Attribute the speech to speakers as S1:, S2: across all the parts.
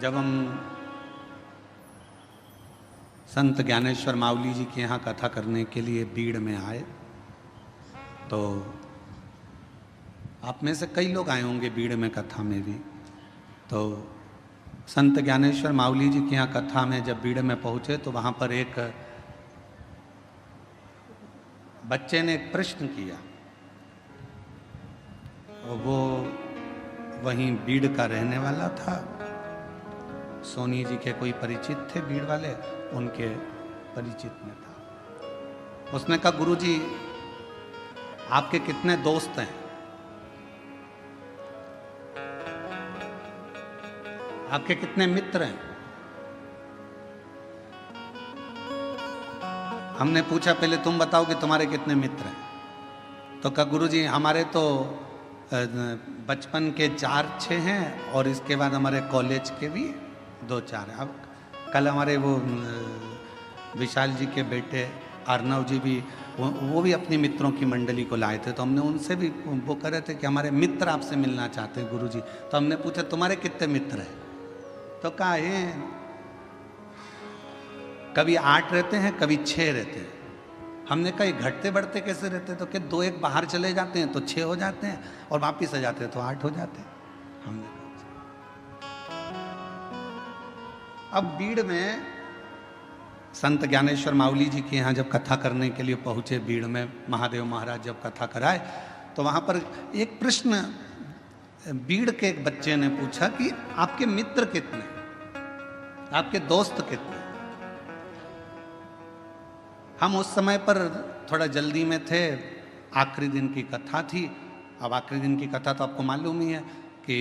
S1: जब हम संत ज्ञानेश्वर मावली जी के यहाँ कथा करने के लिए बीड़ में आए, तो आप में से कई लोग आए होंगे बीड़ में कथा में भी। तो संत ज्ञानेश्वर मावली जी के यहाँ कथा में जब बीड़ में पहुँचे तो वहाँ पर एक बच्चे ने एक प्रश्न किया, और वो वहीं बीड़ का रहने वाला था। सोनी जी के कोई परिचित थे बीड़ वाले, उनके परिचित में था। उसने कहा, गुरुजी आपके कितने दोस्त हैं? आपके कितने मित्र हैं? हमने पूछा, पहले तुम बताओ कि तुम्हारे कितने मित्र हैं। तो कहा, गुरुजी हमारे तो बचपन के 4-6 हैं, और इसके बाद हमारे कॉलेज के भी 2-4 हैं। अब कल हमारे वो विशाल जी के बेटे अर्नव जी भी, वो भी अपनी मित्रों की मंडली को लाए थे। तो हमने उनसे भी, वो कह रहे थे कि हमारे मित्र आपसे मिलना चाहते हैं गुरुजी। तो हमने पूछा, तुम्हारे कितने मित्र हैं? तो कहा है कभी 8 रहते हैं, कभी 6 रहते हैं। हमने कहा घटते बढ़ते कैसे रहते हैं? तो कि 2-1 बाहर चले जाते हैं तो 6 हो जाते हैं, और वापिस आ जाते हैं तो 8 हो जाते हैं। हमने कहा अब बीड़ में संत ज्ञानेश्वर मावली जी के यहाँ जब कथा करने के लिए पहुँचे, बीड़ में महादेव महाराज जब कथा कराए, तो वहाँ पर एक प्रश्न बीड़ के एक बच्चे ने पूछा कि आपके मित्र कितने, आपके दोस्त कितने? हम उस समय पर थोड़ा जल्दी में थे, आखिरी दिन की कथा थी। अब आखिरी दिन की कथा तो आपको मालूम ही है कि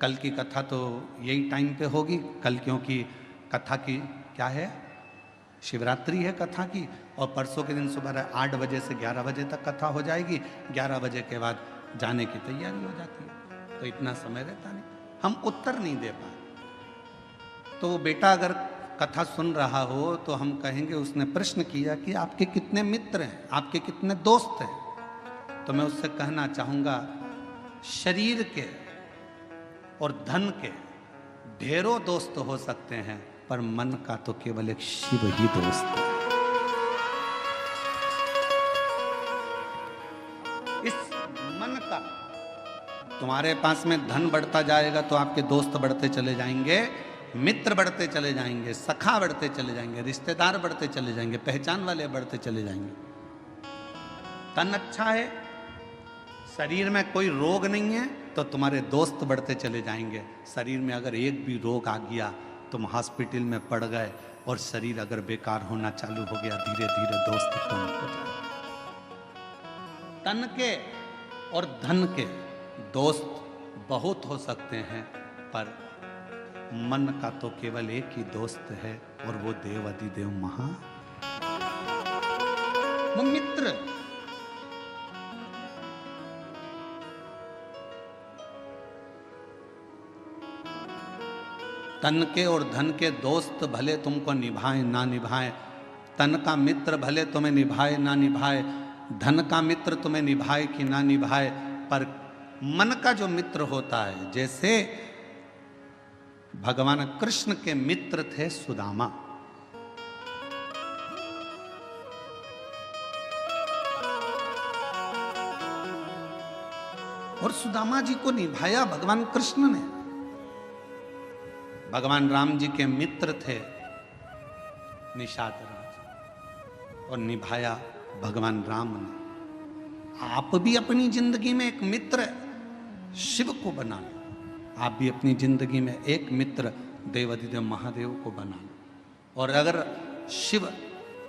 S1: कल की कथा तो यही टाइम पे होगी कल, क्योंकि कथा की क्या है, शिवरात्रि है कथा की, और परसों के दिन सुबह 8 बजे से 11 बजे तक कथा हो जाएगी। 11 बजे के बाद जाने की तैयारी हो जाती है, तो इतना समय रहता नहीं, हम उत्तर नहीं दे पाए। तो बेटा अगर कथा सुन रहा हो तो हम कहेंगे, उसने प्रश्न किया कि आपके कितने मित्र हैं, आपके कितने दोस्त हैं? तो मैं उससे कहना चाहूँगा, शरीर के और धन के ढेरों दोस्त हो सकते हैं, पर मन का तो केवल एक शिव ही दोस्त है। इस मन का, तुम्हारे पास में धन बढ़ता जाएगा तो आपके दोस्त बढ़ते चले जाएंगे, मित्र बढ़ते चले जाएंगे, सखा बढ़ते चले जाएंगे, रिश्तेदार बढ़ते चले जाएंगे, पहचान वाले बढ़ते चले जाएंगे। तन अच्छा है, शरीर में कोई रोग नहीं है, तो तुम्हारे दोस्त बढ़ते चले जाएंगे। शरीर में अगर एक भी रोग आ गया, तुम हॉस्पिटल में पड़ गए, और शरीर अगर बेकार होना चालू हो गया, धीरे धीरे दोस्त कम हो जाए। तन के और धन के दोस्त बहुत हो सकते हैं, पर मन का तो केवल एक ही दोस्त है, और वो देव अधिदेव महा वो मित्र। तन के और धन के दोस्त भले तुमको निभाए ना निभाए, तन का मित्र भले तुम्हें निभाए ना निभाए, धन का मित्र तुम्हें निभाए कि ना निभाए, पर मन का जो मित्र होता है, जैसे भगवान कृष्ण के मित्र थे सुदामा। और सुदामा जी को निभाया भगवान कृष्ण ने। भगवान राम जी के मित्र थे निषाद राज, और निभाया भगवान राम ने। आप भी अपनी जिंदगी में एक मित्र शिव को बना लो, आप भी अपनी जिंदगी में एक मित्र देवाधिदेव महादेव को बना लो। और अगर शिव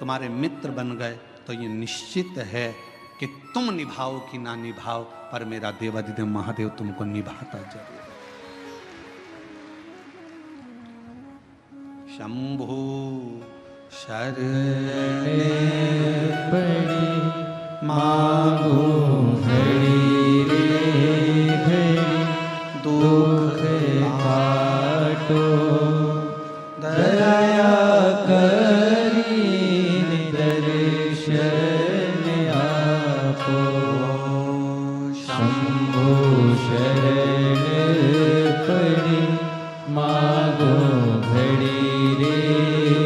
S1: तुम्हारे मित्र बन गए तो ये निश्चित है कि तुम निभाओ कि ना निभाओ, पर मेरा देवाधिदेव महादेव तुमको निभाता जरूर। शंभु शरण पड़ी मांगो हरि रे घड़ी, दुख काटो दया करी दर्शन आपो। शंभु शरण पड़ी
S2: मागो घड़ी रे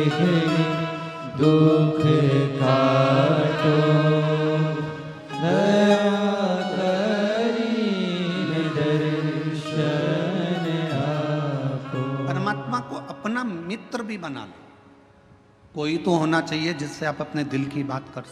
S2: घड़ी दुख काटो, दया करीने दर्शन आपो।
S1: परमात्मा को अपना मित्र भी बना लो। कोई तो होना चाहिए जिससे आप अपने दिल की बात कर